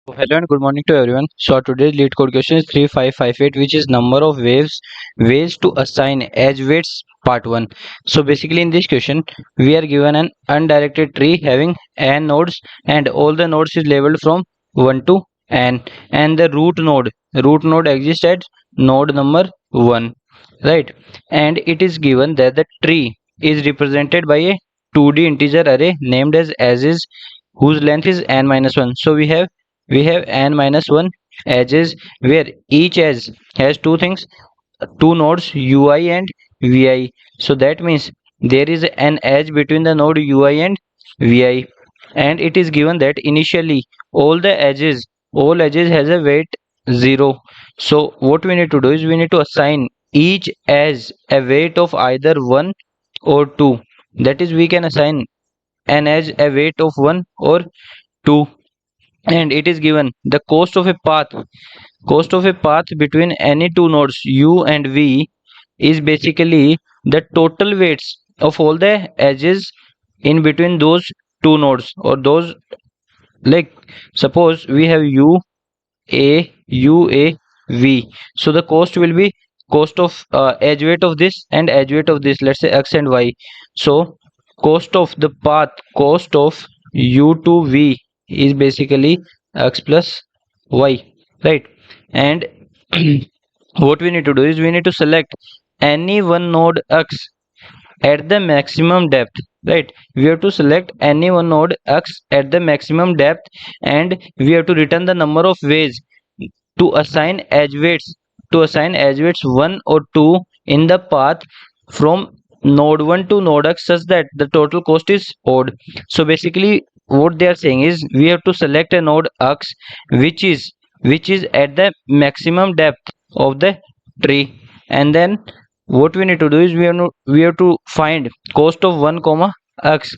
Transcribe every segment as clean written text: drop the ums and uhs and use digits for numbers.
Hello and good morning to everyone. So today's lead code question is 3558, which is number of ways to assign edge weights part 1. So basically in this question we are given an undirected tree having n nodes and all the nodes is labeled from 1 to n, and the root node exists at node number 1, right? And it is given that the tree is represented by a 2D integer array named as is, whose length is n minus 1. So we have n minus 1 edges where each edge has two things, two nodes ui and vi. So that means there is an edge between the node ui and vi, and it is given that initially all the edges has a weight 0. So what we need to do is we need to assign each edge a weight of either 1 or 2. That is, we can assign an edge a weight of 1 or 2, and it is given the cost of a path between any two nodes u and v is basically the total weights of all the edges in between those two nodes, or those, like, suppose we have u a v. So the cost will be cost of edge weight of this and edge weight of this, let's say x and y. So cost of u to v is basically x plus y, right? And what we need to do is we need to select any one node x at the maximum depth, right? We have to select any one node x at the maximum depth, and we have to return the number of ways to assign edge weights 1 or 2 in the path from node 1 to node x, such that the total cost is odd. So basically what they are saying is we have to select a node x which is at the maximum depth of the tree, and then what we need to do is we have to find cost of 1 comma x,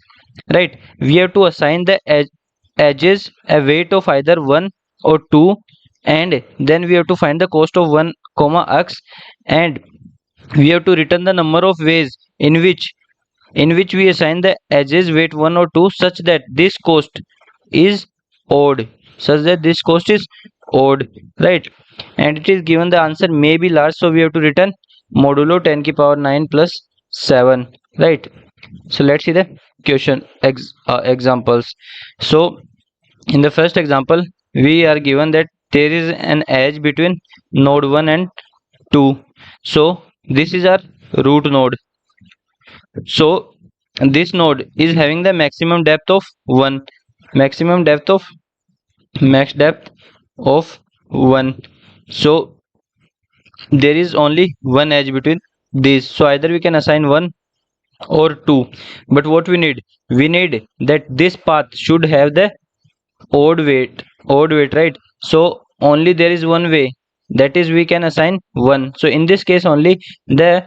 right? We have to assign the edges a weight of either 1 or 2, and then we have to find the cost of 1 comma x, and we have to return the number of ways in which we assign the edges weight 1 or 2, such that this cost is odd, right? And it is given the answer may be large, so we have to return modulo 10 ki power 9 plus 7, right? So let's see the question examples. So in the first example we are given that there is an edge between node 1 and 2. So this is our root node. So this node is having the maximum depth of 1, maximum depth of max depth of 1. So there is only one edge between these, so either we can assign 1 or 2. But what we need that this path should have the odd weight, right? So only there is one way, that is we can assign 1. So in this case only the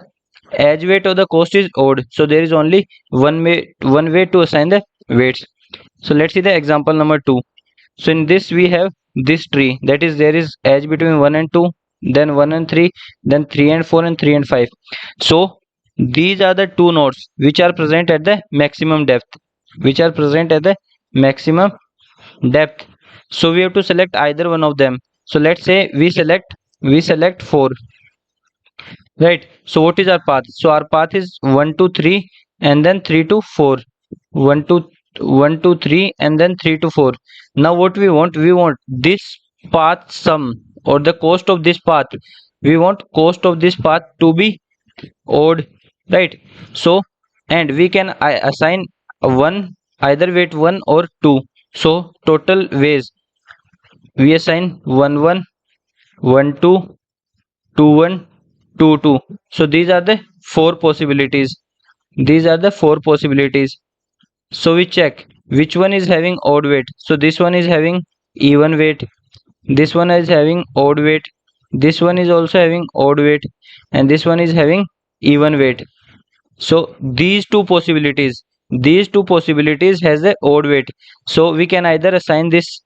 edge weight of the cost is odd, so there is only one way to assign the weights. So let's see the example number 2. So in this we have this tree, that is there is edge between 1 and 2, then 1 and 3, then 3 and 4, and 3 and 5. So these are the two nodes which are present at the maximum depth. So we have to select either one of them. So let's say we select 4, right? So what is our path? So our path is 1 to 3 and then 3 to 4. 1 to 1 to 3 and then 3 to 4. Now what we want this path sum, or the cost of this path. We want cost of this path to be odd, right? So and we can assign one, either weight 1 or 2. So total ways we assign 1 1, 1 2, 2 1, 2 2. So these are the four possibilities. So we check which one is having odd weight. So this one is having even weight, this one is having odd weight, this one is also having odd weight, and this one is having even weight. So these two possibilities has the odd weight. So we can either assign these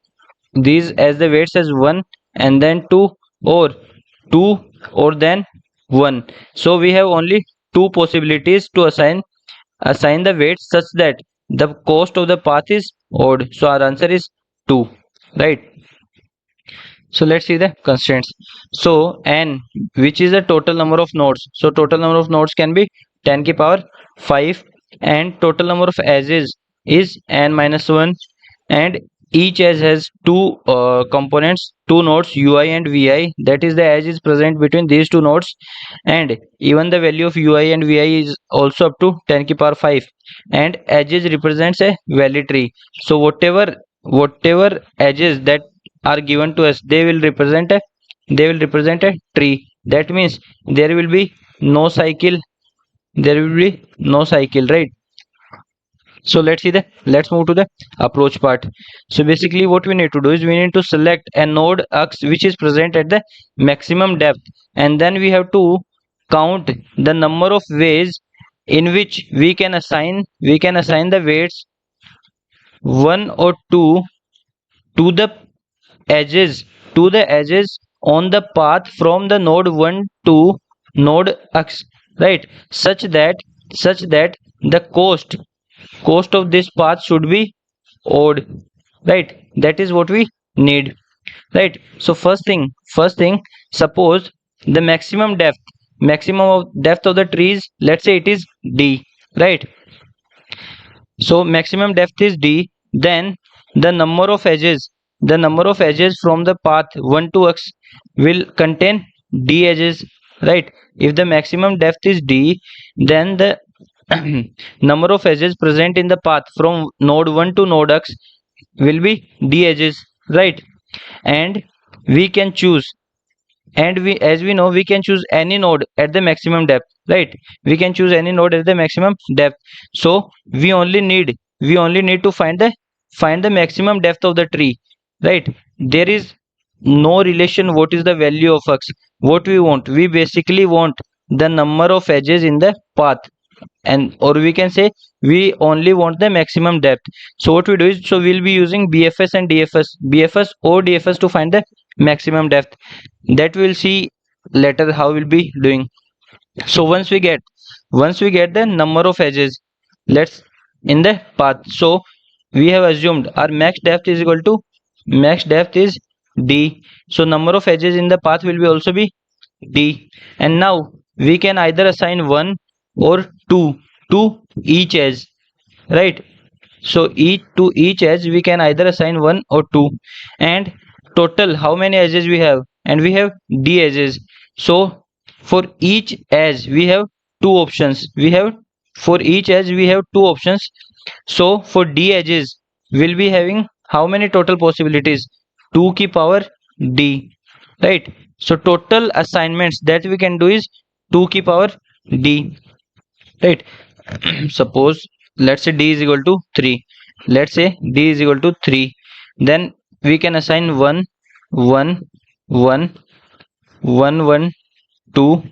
as the weights as 1 and then 2, or 2 or then 1. So we have only two possibilities to assign the weights such that the cost of the path is odd. So our answer is 2, right? So let's see the constraints. So n, which is the total number of nodes. So total number of nodes can be 10 ki power 5, and total number of edges is n minus 1, and each edge has two components, two nodes ui and vi. That is, the edge is present between these two nodes, and even the value of ui and vi is also up to 10 ki power 5, and edges represents a value tree. So whatever edges that are given to us, they will represent a tree. That means there will be no cycle, there will be no cycle, right? So let's move to the approach part. So basically what we need to do is we need to select a node x which is present at the maximum depth, and then we have to count the number of ways in which we can assign the weights 1 or 2 to the edges on the path from the node 1 to node x, right? Such that the cost of this path should be odd, right? That is what we need, right? So first thing, suppose the maximum of depth of the trees, let's say it is d, right? So maximum depth is d, then the number of edges from the path 1 to x will contain d edges, right? If the maximum depth is d, then the number of edges present in the path from node 1 to node x will be d edges, right? And we can choose, and we as we know, we can choose any node at the maximum depth, right? We can choose any node at the maximum depth. So we only need to find the maximum depth of the tree, right? There is no relation what is the value of x. What we want, we basically want the number of edges in the path, and or we can say we only want the maximum depth. So what we do is, so we'll be using bfs and bfs or dfs to find the maximum depth. That we'll see later how we'll be doing. So once we get the number of edges, let's in the path, so we have assumed our max depth is d, so number of edges in the path will be also be d. And now we can either assign 1 or 2 to each edge, right? So each edge we can either assign 1 or 2, and total how many edges we have, and we have d edges. So for each edge we have two options, so for d edges we'll be having how many total possibilities, 2 ki power d, right? So total assignments that we can do is 2 ki power d, right? Suppose let's say d is equal to 3, then we can assign 1 1 1 1 1 2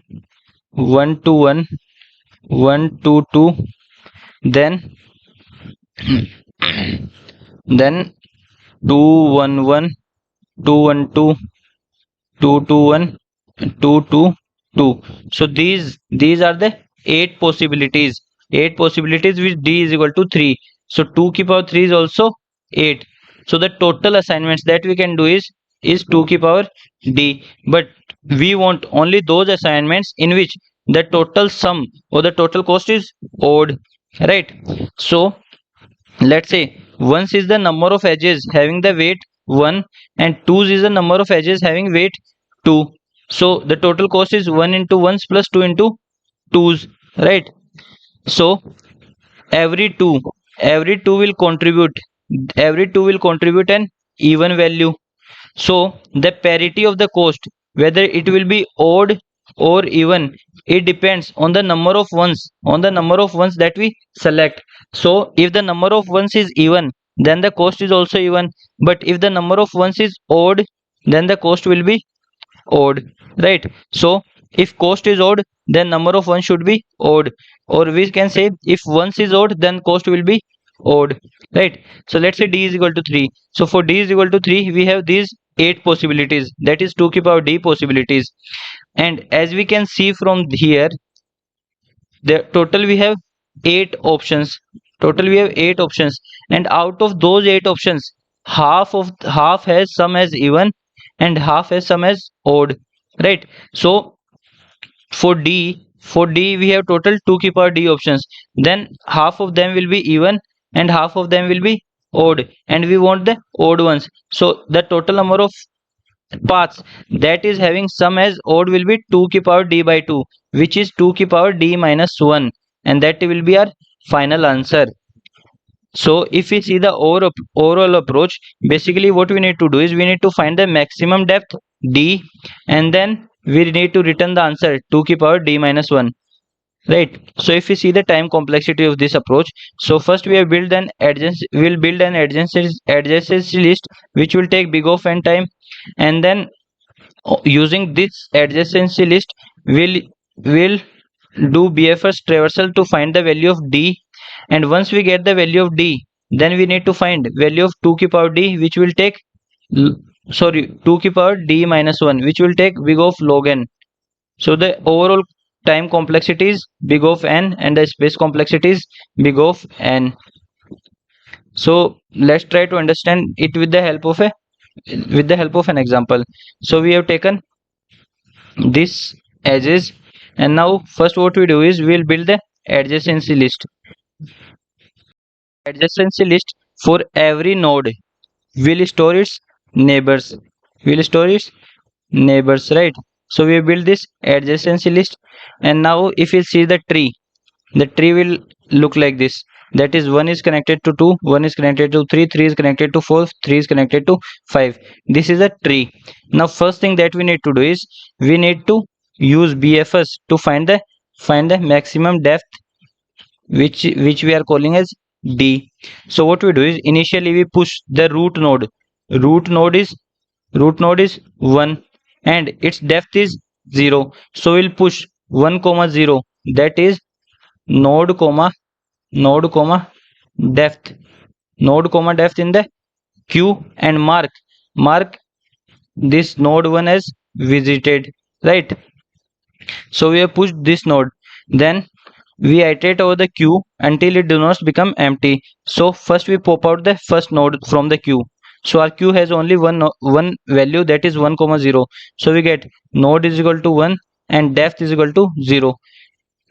1 2 1 1 2 2, then then 2 1 1 2 1 2 2 2 1 2 2 2. So these are the eight possibilities with d is equal to 3. So 2 ki power 3 is also 8. So the total assignments that we can do is 2 ki power d, but we want only those assignments in which the total sum or the total cost is odd, right? So let's say 1 is the number of edges having the weight 1, and 2 is the number of edges having weight 2. So the total cost is 1 into 1s plus 2 into 2s, right? So every 2 every two will contribute an even value. So the parity of the cost, whether it will be odd or even, it depends on the number of ones that we select. So if the number of ones is even, then the cost is also even, but if the number of ones is odd, then the cost will be odd, right? So if cost is odd, then number of ones should be odd, or we can say if ones is odd, then cost will be odd, right? So let's say d is equal to 3. So for d is equal to 3, we have these 8 possibilities, that is 2 ki power d possibilities. And as we can see from here, the total we have 8 options, and out of those 8 options, half has some as even, and half has sum as odd, right? So for D we have total 2 की power D options, then half of them will be even and half of them will be odd, and we want the odd ones. So the total number of paths that is having sum as odd will be 2 की power D by 2, which is 2 की power D minus 1, and that will be our final answer. So if we see the overall approach, basically what we need to do is we need to find the maximum depth D, and then we need to return the answer 2 की power D minus 1, right? So if we see the time complexity of this approach, so first we have built an adjacency list which will take big O n time, and then using this adjacency list we'll do BFS traversal to find the value of D, and once we get the value of D, then we need to find value of 2 की power D, which will take 2 की power D minus 1, which will take big O log n. So the overall time complexity is big O n and the space complexity is big O n. So let's try to understand it with the help of an example. So we have taken this edges, and now first what we do is we'll build the adjacency list. Adjacency list for every node will store its neighbors. Right? So we build this adjacency list, and now if you see the tree will look like this. That is, 1 is connected to 2, 1 is connected to 3, 3 is connected to 4, 3 is connected to 5. This is a tree. Now first thing that we need to do is we need to use BFS to find the maximum depth, which we are calling as D. So what we do is initially we push the root node. Root node is 1 and its depth is 0. So we'll push 1 comma 0, that is node comma depth in the queue, and mark this node 1 as visited, right? So we have pushed this node, then we iterate over the queue until it does not become empty. So first we pop out the first node from the queue. So our queue has only one value, that is 1 comma 0. So we get node is equal to 1 and depth is equal to 0,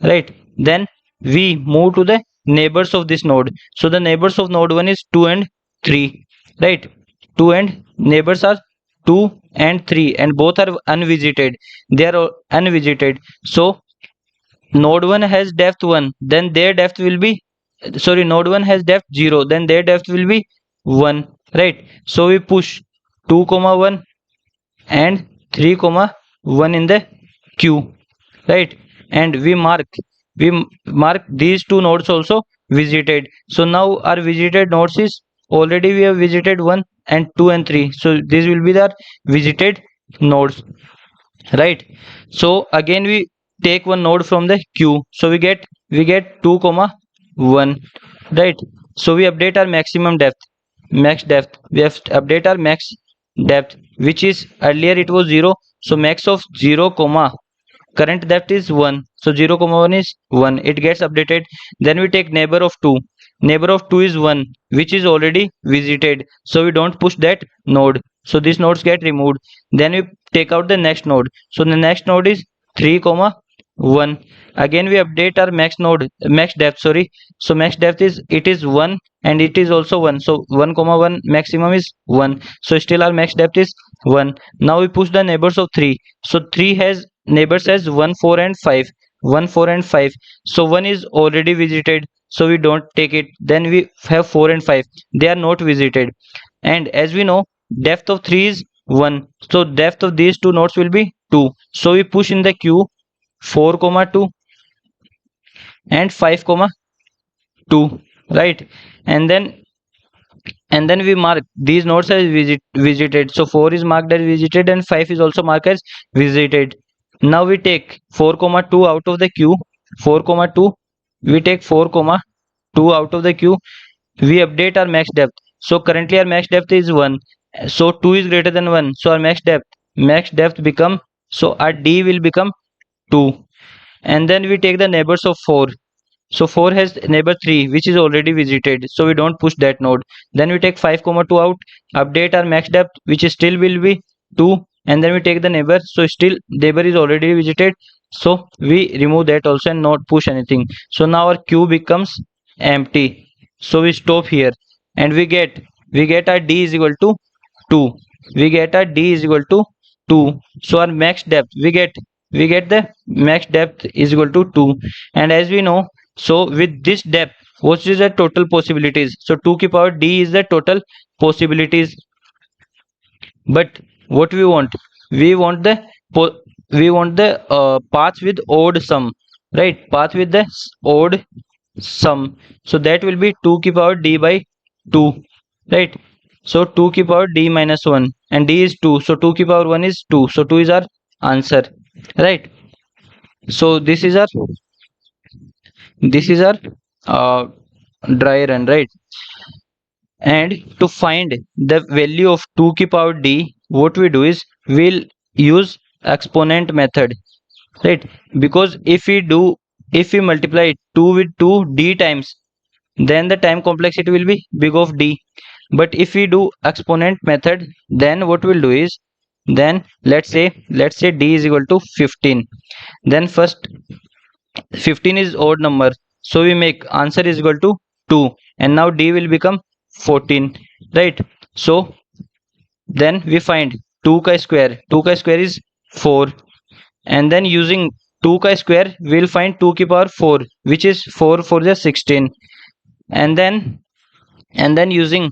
right? Then we move to the neighbors of this node. So the neighbors of node 1 is 2 and 3, right? 2 and neighbors are 2 and 3, and both are unvisited. They are unvisited. So node 1 has depth 1, then their depth will be, node 1 has depth 0, then their depth will be 1, right? So we push 2 comma 1 and 3 comma 1 in the queue, right? And we mark these two nodes also visited. So now our visited nodes is, already we have visited 1 and 2 and 3, so this will be the visited nodes, right? So again we take one node from the queue, so we get 2 comma 1, right? So we update our max depth. We have to update our max depth, which is earlier it was 0, so max of 0 comma current depth is 1, so 0 comma 1 is 1, it gets updated. Then we take neighbor of 2. Neighbor of 2 is 1, which is already visited, so we don't push that node, so these nodes get removed. Then we take out the next node, so the next node is 3 comma 1. Again we update our max depth, so max depth is 1 and it is also 1, so 1 comma 1 maximum is 1, so still our max depth is 1. Now we push the neighbors of 3, so 3 has neighbors as 1, 4 and 5. 1, 4 and 5, so 1 is already visited, so we don't take it. Then we have 4 and 5, they are not visited, and as we know depth of 3 is 1, so depth of these two nodes will be 2, so we push in the queue 4 comma 2 and 5 comma 2, right? And then we mark these nodes as visited, so 4 is marked as visited and 5 is also marked as visited. Now we take 4 comma 2 out of the queue. 4 comma 2, we take 4 comma 2 out of the queue. We update our max depth, so currently our max depth is 1, so 2 is greater than 1, so our max depth become, so our D will become 2. And then we take the neighbors of 4, so 4 has neighbor 3, which is already visited, so we don't push that node. Then we take 5 comma 2 out, update our max depth, which is still will be 2, and then we take the neighbor, so still neighbor is already visited, so we remove that also and not push anything. So now our queue becomes empty, so we stop here, and we get our d is equal to 2. We get our d is equal to 2. So our max depth, we get the max depth is equal to 2. And as we know, so with this depth, what is the total possibilities? So 2 की power d is the total possibilities. But what we want, we want the path with odd sum, right? Path with the odd sum, so that will be 2 की power d by 2, right? So 2 की power d minus 1, and d is 2, so 2 की power 1 is 2, so 2 is our answer, right? So this is our uh, dry run, right? And to find the value of 2 की power d, what we do is we'll use exponent method, right? Because if we multiply 2 with 2 d times, then the time complexity will be big of d. But if we do exponent method, then what we'll do is, then let's say d is equal to 15. Then first 15 is odd number, so we make answer is equal to 2, and now d will become 14, right? So then we find 2 ka square is 4, and then using 2 ka square we'll find 2 की power 4, which is 4 for the 16, and then using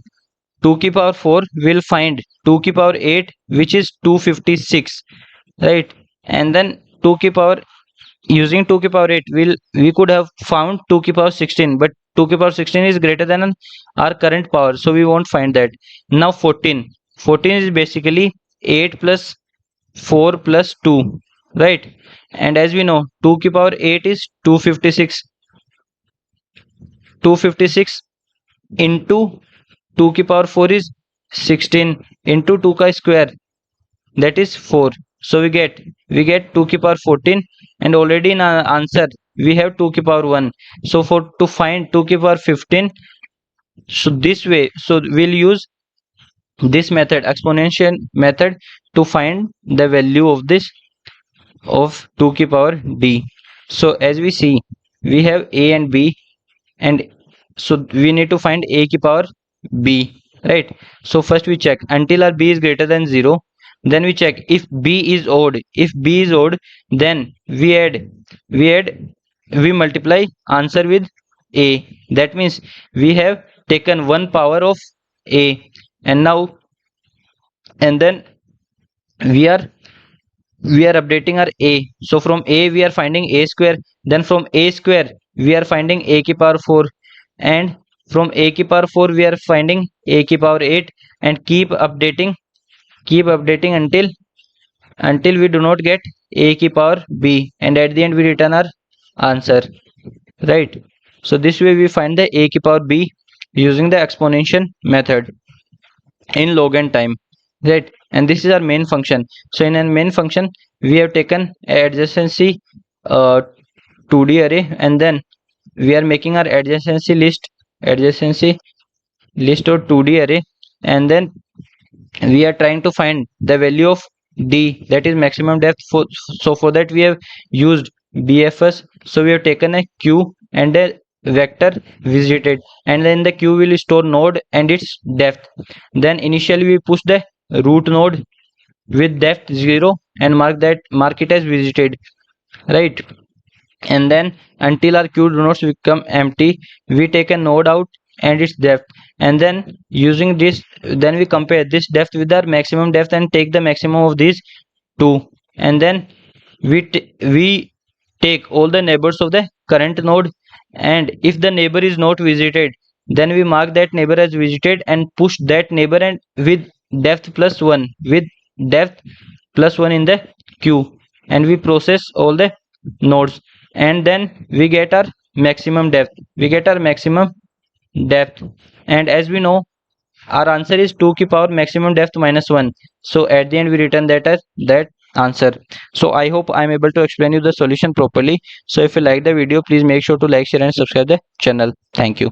2 की power 4 we'll find 2 की power 8, which is 256, right? And then 2 की power, using 2 की power 8, we could have found 2 की power 16, but 2 की power 16 is greater than our current power, so we won't find that. Now 14 is basically 8 plus 4 plus 2, right? And as we know, 2 की power 8 is 256 into 2 की power 4 is 16 into 2 का square, that is 4. So we get 2 की power 14, and already in our answer we have 2 की power 1. So to find 2 की power 15, so this way, so we'll use this method, exponential method, to find the value of this of 2 की power d. So as we see, we have a and b, and so we need to find a की power b, right? So first we check until our b is greater than 0, then we check if b is odd. If b is odd, then we multiply answer with a. That means we have taken one power of a, and then we are updating our a. So from a we are finding a square, then from a square we are finding a की power 4, and from a की power 4 we are finding a की power 8, and keep updating until we do not get a की power b, and at the end we return our answer, right? So this way we find the a की power b using the exponential method in log n time, right? And this is our main function. So in our main function we have taken adjacency 2d array, and then we are making our adjacency list or 2d array, and then we are trying to find the value of d, that is maximum depth. So for that we have used BFS. So we have taken a queue and a vector visited, and then the queue will store node and its depth. Then initially we push the root node with depth 0 and mark it as visited, right? And then until our queue nodes become empty, we take a node out and its depth, and then using this, then we compare this depth with our maximum depth and take the maximum of these two, and then we take all the neighbors of the current node, and if the neighbor is not visited, then we mark that neighbor as visited and push that neighbor and with depth plus 1 in the queue, and we process all the nodes, and then we get our maximum depth. And as we know, our answer is 2 की power maximum depth minus 1. So at the end we return that as that answer. So I hope I am able to explain you the solution properly. So if you like the video, please make sure to like, share and subscribe the channel. Thank you.